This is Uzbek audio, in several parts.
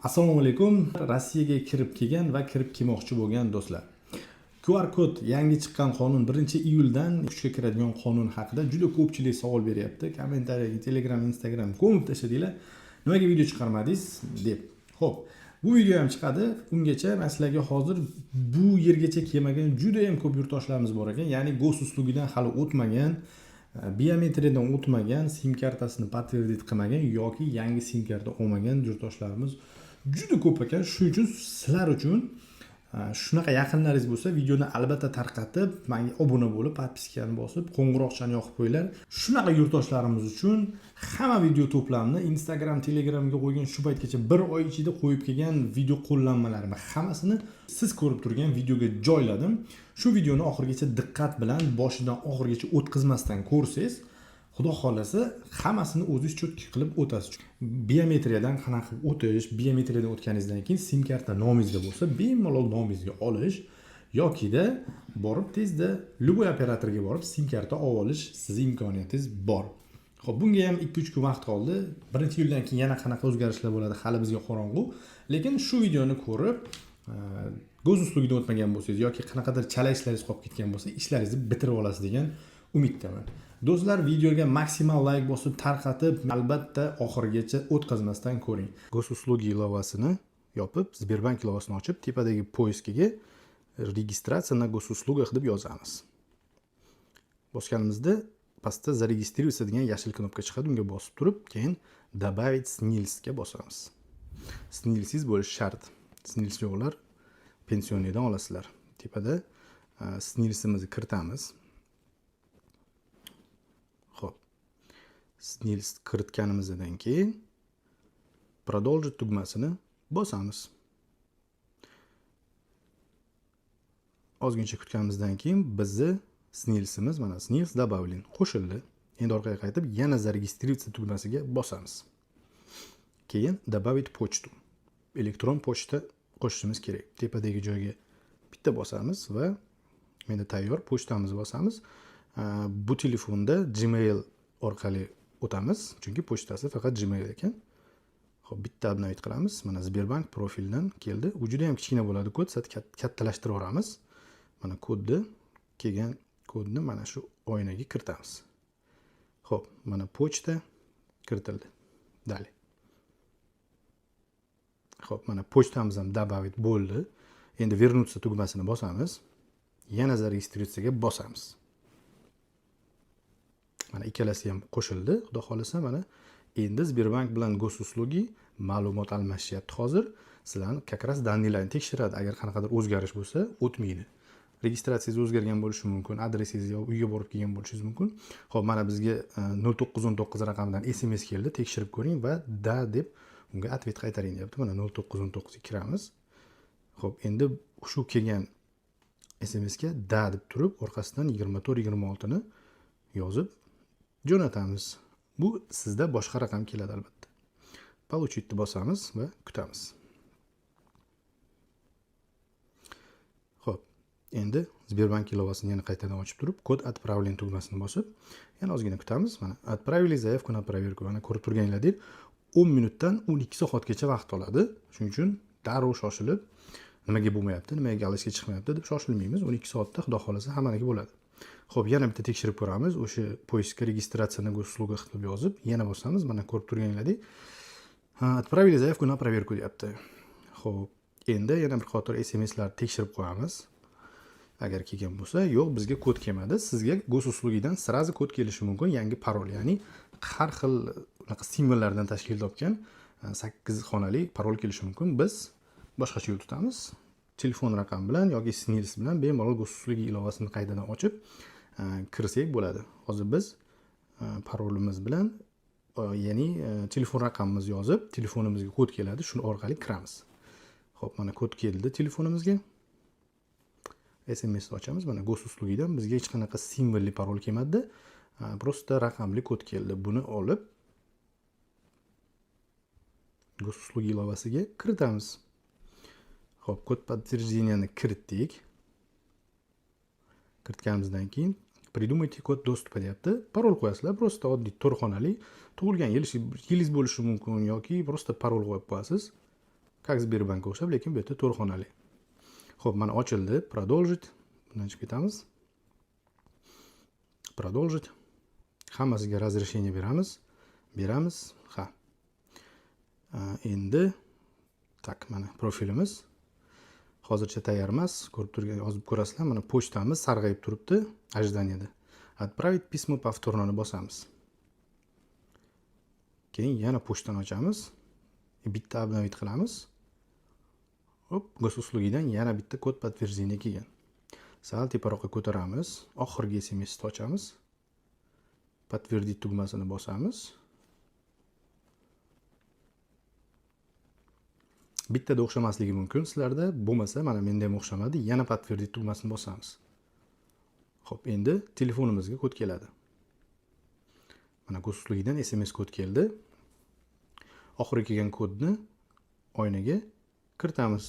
Assalomu alaykum. Rossiyaga kirib kelgan va kirib kelmoqchi bo'lgan do'stlar. QR kod yangi chiqqan qonun 1-iyuldan kuchga kiradigan qonun haqida juda ko'pchilik savol beryapti. Kommentariyaga, Telegram, Instagram ko'mib tashladinglar. Nimaga video chiqarmadingiz deb. Xo'p, bu video ham chiqadi. Ungacha men sizlarga hozir bu yergacha kelmagan juda ham ko'p yurtdoshlarimiz bor ekan. Ya'ni gos uslugidan hali o'tmagan, biometriyadan o'tmagan, sim kartasini подтвердить qilmagan yoki yangi sim karta olmagan yurtdoshlarimiz juda ko'p ekan. Shuning uchun sizlar uchun shunaqa yaqinlaringiz bo'lsa, videoni albatta tarqatib, menga obuna bo'lib, podpiskani bosib, qo'ng'iroqchani yoqib qo'yinglar. Shunaqa yurtdoshlarimiz uchun hamma video to'plamini Instagram, Telegramga qo'ygan shu paytgacha 1 oy ichida qo'yib kelgan video qo'llanmalarimni hammasini siz ko'rib turgan videoga joyladim. Shu videoni oxirigacha diqqat bilan boshidan oxirigacha o'tkazmasdan ko'rsangiz, Xudo xolasa hammasini o'zingiz cho'tki qilib o'tasiz. Biometriyadan qanaqa qilib o'tish, biometriyadan o'tganingizdan keyin sim karta nomingizda bo'lsa, bemalol nomingizga olish yokida borib tezda любой operatorga borib sim karta olib olish sizning imkoniyatingiz bor. Xo'p, bunga ham 2-3 kun vaqt qoldi. 1-iyuldan keyin yana qanaqa o'zgarishlar bo'ladi, hali bizga qorong'u. Lekin shu videoni ko'rib, gos uslugidan o'tmagan bo'lsangiz yoki qanaqadir chala ishlaringiz qolib ketgan bo'lsa, ishlaringizni bitirib olasiz degan umiddaman. Do'stlar, videoga maksimal like bosib tarqatib, albatta oxirigacha o'tkazmasdan ko'ring. Gos uslugi ilovasini yopib, Sberbank ilovasini ochib, tepadagi poiskiga registratsiya na gos услугах deb yozamiz. Bosganimizda pastda zaregistrироваться degan yashil knopka chiqadi, unga bosib turib, keyin добавить снилс ga bosamiz. Snilsiz bo'lish shart. Snils yo'qlar pensionerdan olasizlar. Tepada snilsimizni kiritamiz. Xo'p. Snils kiritganimizdan keyin продолжить tugmasini bosamiz. Ozgincha kutganimizdan keyin bizni snilsimiz mana snils добавлен qo'shildi. Endi orqaga qaytib yana zaregistrироваться tugmasiga bosamiz. Keyin добавить почту. Elektron pochta qo'shishimiz kerak. Tepadagi joyga bitta bosamiz va menda tayyor pochtamizni bosamiz. Bu telefonda Gmail orqali o'tamiz, chunki pochtasi faqat Gmail ekan. Xo'p, bitta obnovit qilamiz. Mana Sberbank profildan keldi. U juda ham kichkina bo'ladi kod, kattalashtirib yuboramiz. Mana kodni, kelgan kodni mana shu oynaga kiritamiz. Xo'p, mana pochta kiritildi. Dali. Xo'p, mana pochtamiz ham добавить bo'ldi. Endi вернуться tugmasini bosamiz. Yana zaregistratsiyaga bosamiz. Mana ikkalasi ham qo'shildi. Xudo xolasa mana endi Sberbank bilan gos uslugi ma'lumot almashyapti hozir. Sizlarni kakras daniylarni tekshiradi. Agar qanaqadir o'zgarish bo'lsa, o'tmaydi. Registratsiyangiz o'zgargan bo'lishi mumkin, adresingiz yo uyga borib kelgan bo'lishingiz mumkin. Xo'p, mana bizga 0919 raqamidan SMS keldi. Tekshirib ko'ring va da deb unga atvet qaytaring deyapti. Mana 0919 ga kiramiz. Xo'p, endi shu kelgan SMS ga da deb turib, orqasidan 24-26 ni yozib jo'natamiz. Bu sizda boshqa raqam keladi albatta. Получить bosamiz va kutamiz. Xo'p, endi Sberbank ilovasini yana qaytadan ochib turib, kod отправлен tugmasini bosib, yana ozgina kutamiz. Mana отправили заявку на проверку. Mana ko'rib turganinglardek 10 minutdan 12 soatgacha vaqt oladi. Shuning uchun darrov shoshilib, nimaga bo'lmayapti, nimaga galishga chiqmayapti deb shoshilmaymiz. 12 soatda xudo xolasa hammaligi bo'ladi. Xo'p, yana bitta tekshirib ko'ramiz. O'sha poiskga registratsiyani gos услугах deb yozib, yana bosamiz. Mana ko'rib turganinglardek отправили заявку на проверку deyapti. Xo'p, endi yana bir qator SMSlar tekshirib qo'yamiz. Agar kelgan bo'lsa, yo'q, bizga kod kelmadi. Sizga gos uslugidan sirazi kod kelishi mumkin, yangi parol, ya'ni har xil unaqa simvollardan tashkil topgan 8 xonali parol kelishi mumkin. Biz boshqacha yo'l tutamiz. Telefon raqami bilan yoki snils bilan bemalol gos uslugi ilovasini qaytadan ochib kirsak bo'ladi. Hozir biz parolimiz bilan, ya'ni telefon raqamimizni yozib, telefonimizga kod keladi, shuni orqali kiramiz. Xo'p, mana kod keldi telefonimizga. SMS ochamiz. Mana gos uslugidan bizga hech qanaqa simvolli parol kelmadi. Просто raqamli kod keldi. Buni olib gos uslugi ilovasiga kiritamiz. Xo'p, kod подтверждениyani kiritdik. Kiritganimizdan keyin Придумайте kod доступа deyapti. Parol qo'yasizlar. Просто oddiy 4 xonali tug'ilgan yilingiz bo'lishi mumkin yoki просто parol qo'yib qo'yasiz. как Sberbankka o'xshab, lekin bu yerda to'rxonali. Xo'p, mana ochildi. Продолжить. Bundan chiqib ketamiz. Продолжить. Hammasiga разрешение beramiz. Ha. Endi tak, mana profilimiz hozircha tayyor emas. Ko'rib turgan yozib ko'rasizlar. Mana pochtamiz sarg'ayib turibdi ожиданиеda. Отправить письмо повторно bosamiz. Keyin yana pochtani ochamiz. Bitta обновить qilamiz. Hop, gosuslug'idan yana bitta kod подтверждение kelgan. Sal teparoqqa ko'taramiz. Oxirgi SMS-ni ochamiz. Подтвердить tugmasini bosamiz. Bittada o'xshamasligi mumkin sizlarda, bo'lmasa mana menda ham o'xshamadi. Yana подтвердить tugmasini bosamiz. Xo'p, endi telefonimizga kod keladi. Mana gosuslug'idan SMS kod keldi. Oxirgi kelgan kodni oynaga kiritamiz.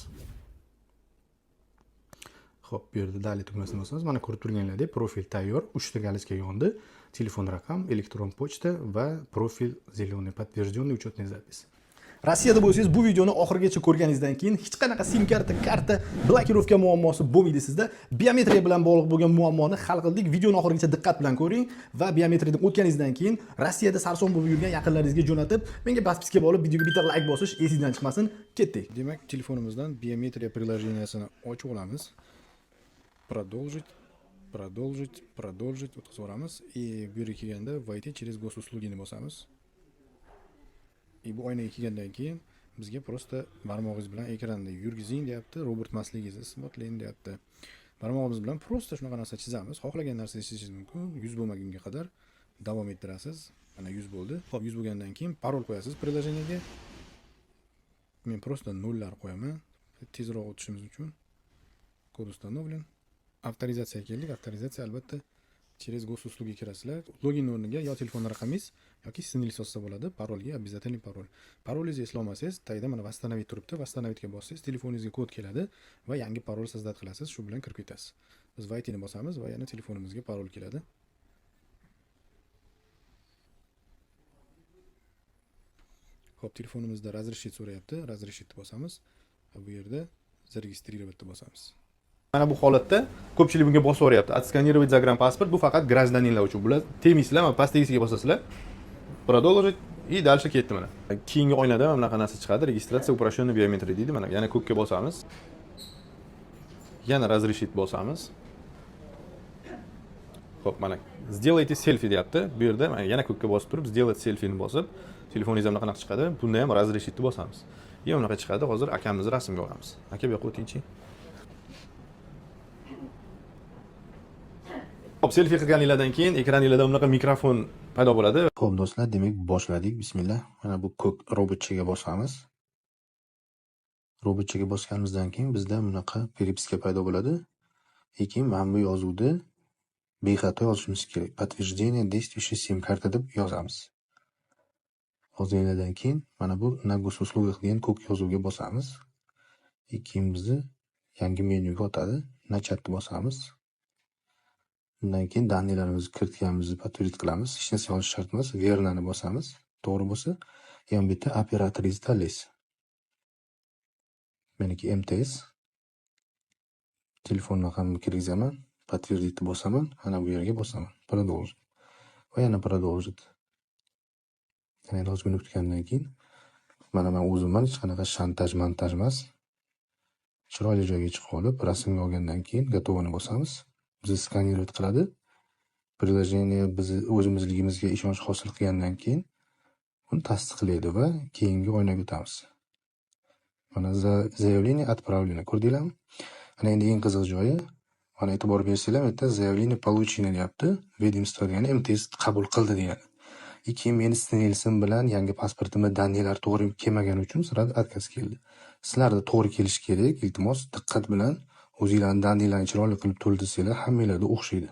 Xo'p, bu yerda dalil tugmasini bosamiz. Mana ko'rib turganlaringdek profil tayyor. 3 ta galochka yondi. Telefon raqam, elektron pochta va profil зеленый подтвержденный учетный запись. Rossiyada bo'lsangiz bu videoni oxirigacha ko'rganingizdan keyin hech qanaqa sim karta blokirovka muammosi bo'lmaydi sizda. Biometriya bilan bog'liq bo'lgan muammoni hal qildik. Videoni oxirigacha diqqat bilan ko'ring va biometriyadan o'tganingizdan keyin Rossiyada sarson bo'lib yurgan yaqinlaringizga jo'natib, menga podpiska bo'lib, videoga bitta like bosish esingizdan chiqmasin. Ketdik. Demak, telefonimizdan biometriya приложениесini ochib olamiz. Продолжить o'tkazib olamiz. Bu yerga kelganda войти через госуслугini bosamiz. Bu oynaga kelgandan keyin bizga просто barmog'ingiz bilan ekranda yurgizing deyapti, robot emasligingizni isbotlang deyapti. Barmog'ingiz bilan просто shunaqa narsa chizamiz. Xohlagan narsangizni chishishingiz mumkin. 100 bo'lmagunga qadar davom ettirasiz. Mana 100 bo'ldi. Xo'p, 100 bo'lgandan keyin parol qo'yasiz приложениеga. Men просто nollar qo'yaman. Tezroq o'tishimiz uchun. Kod установлен. Avtorizatsiyaga keldik. Avtorizatsiya albatta через госуслуги kirasizlar. Login o'rniga yo telefon raqamingiz yoki singlisi yozsa bo'ladi. Parolga обязательный parol. Parolingizni eslolmasangiz, tagida mana восстановить turibdi. Восстановitga bossangiz, telefoningizga kod keladi va yangi parol sozdat qilasiz. Shu bilan kirib ketasiz. Biz войтini bosamiz va yana telefonimizga parol keladi. Xo'p, telefonimizda разрешить so'rayapti. Разрешить bosamiz. Bu yerda зарегистрировать bosamiz. Mana bu holatda ko'pchilik bunga bosib o'ryapti. Отсканировать загранпаспорт bu faqat гражданинlar uchun. Bular temaysizlar, mana pastdagisiga bosasizlar. Продолжить и дальше ketdi mana. Keyingi oynada mana bunaqa narsa chiqadi. Registratsiya упрощенный biometriya deydi. Mana yana ko'kka bosamiz. Yana разрешить bosamiz. Xo'p, mana сделайте селфи deyapti. Bu yerda mana yana ko'kka bosib turib, сделать селфini bosib, telefoningiz ham qanaqa chiqadi? Bunda ham разрешить bosamiz. Yana bunaqa chiqadi. Hozir akamizni rasmga olamiz. Aka, bu yoqqa o'tingchi. Xo'p, selfie qilganingizdan keyin ekraningizda bunaqa mikrofon paydo bo'ladi. Xo'p do'stlar, demak boshladik. Bismillah. Mana bu ko'k robotchaga bosamiz. Robotchaga bosganimizdan keyin bizda bunaqa переписка paydo bo'ladi. Keyin mana bu yozuvni bexato yozishimiz kerak. Подтверждение действующей sim-karta deb yozamiz. Yozgandan keyin mana bu na госуслуга degan ko'k yozuvga bosamiz. Keyin bizni yangi menyuga o'tadi. Na chatni bosamiz. Undan keyin daniylarimizni kiritganimizni подтвердить qilamiz. Hech narsa yozish shart emas. Vernani bosamiz. To'g'ri bo'lsa, yana bitta operatoriz tanlaysiz. Meniki MTS. Telefon raqamimni kirgizaman, подтвердить bosaman, ana bu yerga bosaman. Продолжить. Va yana продолжить. Yana ozgina kutgandan keyin mana men o'zimman hech qanaqa montaj emas. Chiroyli joyga chiqib olib, rasmga olgandan keyin gotovini bosamiz. Bizni skanerovat qiladi. Приложение biz o'zimizligimizga ishonch hosil qilgandan keyin uni tasdiqlaydi va keyingi oynaga o'tamiz. Mana заявление отправлено. Ko'rdinglarmi? Ana endi eng qiziq joyi, mana e'tibor bersanglar, bu yerda заявление получено deyapti. Ведомство degani MTS qabul qildi degani. Keyin meni sinilsim bilan yangi pasportimda daniyalar to'g'ri kelmagani uchun sirada отказ keldi. Sizlarda to'g'ri kelish kerak. Iltimos diqqat bilan o'zingizlarning daniyalarni chiroyli qilib to'ldirsanglar, hammanglarda o'xshaydi.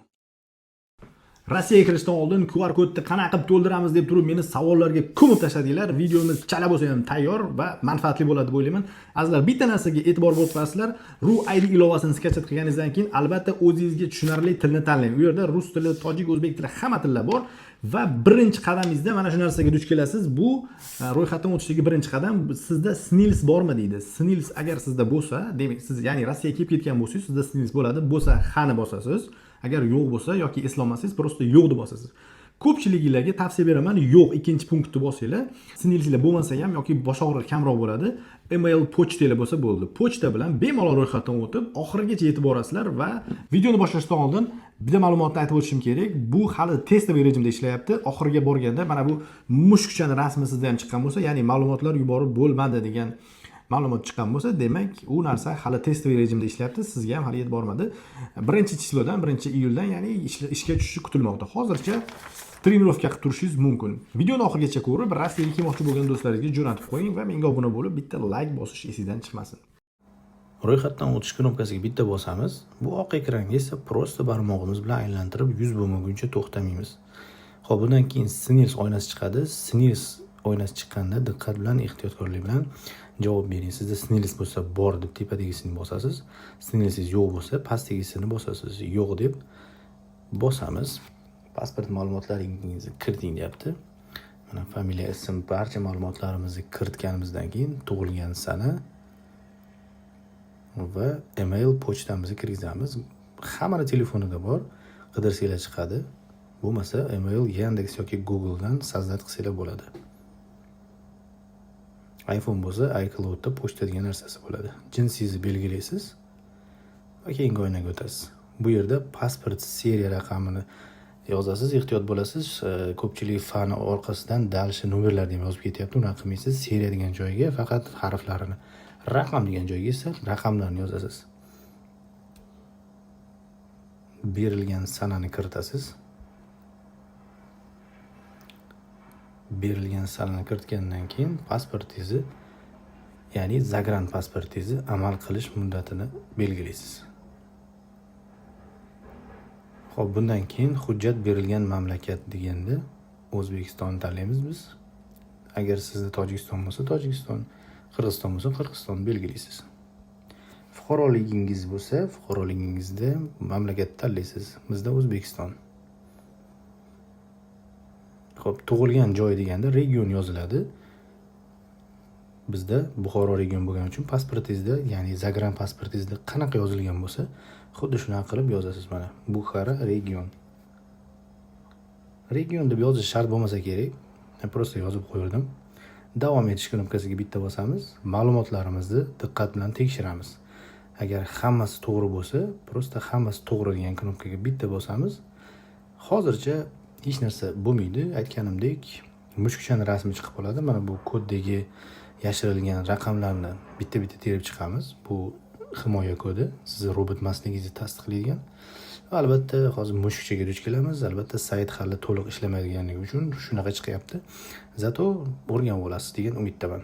Rossiyaga kirishdan oldin QR kodni qanaqa qilib to'ldiramiz deb turib meni savollarga ko'mib tashladinglar. Videomiz chala bo'lsa ham tayyor va manfaatli bo'ladi deb o'ylayman. Azizlar, bitta narsaga e'tibor berasizlar. RuID ilovasini skachat qilganingizdan keyin albatta o'zingizga tushunarli tilni tanlang. U yerda rus tili, tojik, o'zbek tili hamma tillar bor va birinchi qadamingizda mana shu narsaga duch kelasiz. Bu ro'yxatdan o'tishdagi birinchi qadam. Sizda SNILS bormi deydi. SNILS agar sizda bo'lsa, demak siz ya'ni Rossiyaga kelib ketgan bo'lsangiz, sizda SNILS bo'ladi. Bo'lsa xani bosasiz. Agar yo'q bo'lsa yoki eslolmasangiz, prosta yo'q deb bosasiz. Ko'pchiligingizlarga tavsiya beraman, yo'q ikkinchi punktni bosinglar. SNILSlar bo'lmasa ham yoki bosh og'riq kamroq bo'ladi, email pochtalar bo'lsa bo'ldi. Pochta bilan bemalol ro'yxatdan o'tib, oxirigacha yetib borasizlar va videoni boshlashdan oldin bitta ma'lumotni aytib o'tishim kerak. Bu hali testoviy rejimda ishlayapti. Oxiriga borganda mana bu mushukchani rasmi sizda ham chiqqan bo'lsa, ya'ni ma'lumotlar yuborib bo'lmadi degan ma'lumot chiqqan bo'lsa, demak u narsa hali testoviy rejimda ishlayapti, sizga ham hali yetib bormadi. 1-chisilodan 1-iyuldan ya'ni ishga tushishi kutilmoqda. Hozircha trenirovka qilib turishingiz mumkin. Videoni oxirigacha ko'rib, Rossiyaga kelmoqchi bo'lgan do'stlaringizga jo'natib qo'ying va menga obuna bo'lib, bitta like bosish esingizdan chiqmasin. Ro'yxatdan o'tish knopkasiga bitta bosamiz. Bu oq ekranga esa prosta barmog'imiz bilan aylantirib 100 bo'lmaguncha to'xtamaymiz. Xo'p, bundan keyin SNILS oynasi chiqadi. SNILS oynasi chiqqanda diqqat bilan, ehtiyotkorlik bilan javob bering. Sizda SNILS bo'lsa bor deb tepadagisini bosasiz. SNILSingiz yo'q bo'lsa pastdagisini bosasiz. Yo'q deb bosamiz. Pasport ma'lumotlaringizni kiriting deyapti. Mana familiya, ism, barcha ma'lumotlarimizni kiritganimizdan keyin tug'ilgan sana va email pochtamizni kirgizamiz. Hamma telefonida bor, qidirsanglar chiqadi. Bo'lmasa email Yandex yoki Google dan sajdat qilsanglar bo'ladi. iPhone bo'lsa iCloudda pochta degan narsasi bo'ladi. Jinsingizni belgilaysiz va keyingi oynaga o'tasiz. Bu yerda pasport seriya raqamini yozasiz, ehtiyot bo'lasiz. Ko'pchilik fani orqasidan dalshi nomerlar deb yozib ketyapti. Uni qilmaysiz. Seriya degan joyga faqat harflarini, raqam degan joyga esa raqamlarni yozasiz. Berilgan sanani kiritasiz. Berilgan sanani kiritgandan keyin pasportingizni, ya'ni zagran pasportingizni amal qilish muddatini belgilaysiz. Xo'p, bundan keyin hujjat berilgan mamlakat deganda O'zbekistonni tanlaymiz biz. Agar sizda Tojikiston bo'lsa Tojikiston, Qirg'iziston bo'lsa Qirg'iziston belgilaysiz. Fuqaroligingiz bo'lsa fuqaroligingizda mamlakat tanlaysiz. Bizda O'zbekiston. Xo'p, tug'ilgan joy deganda region yoziladi. Bizda Buxoro region bo'lgani uchun pasportingizda, ya'ni zagran pasportingizda qanaqa yozilgan bo'lsa, xuddi shunaqa qilib yozasiz. Mana Buxoro region. Region deb yozish shart bo'lmasa kerak. Prosta yozib qo'ydim. Davom etish knopkasiga bitta bosamiz. Ma'lumotlarimizni diqqat bilan tekshiramiz. Agar hammasi to'g'ri bo'lsa, prosta hammasi to'g'ri degan knopkaga bitta bosamiz. Hozircha hech narsa bo'lmaydi. Aytganimdek, mushukchani rasmi chiqib qoladi. Mana bu koddagi yashirilgan raqamlarni bitta-bitta terib chiqamiz. Bu himoya kodi, sizni robot emasligingizni tasdiqlaydigan. Va albatta hozir mushukchaga duch kelamiz. Albatta sayt hali to'liq ishlamaydiganligi uchun shunaqa chiqyapti. Zato o'rganib olasiz degan umiddaman.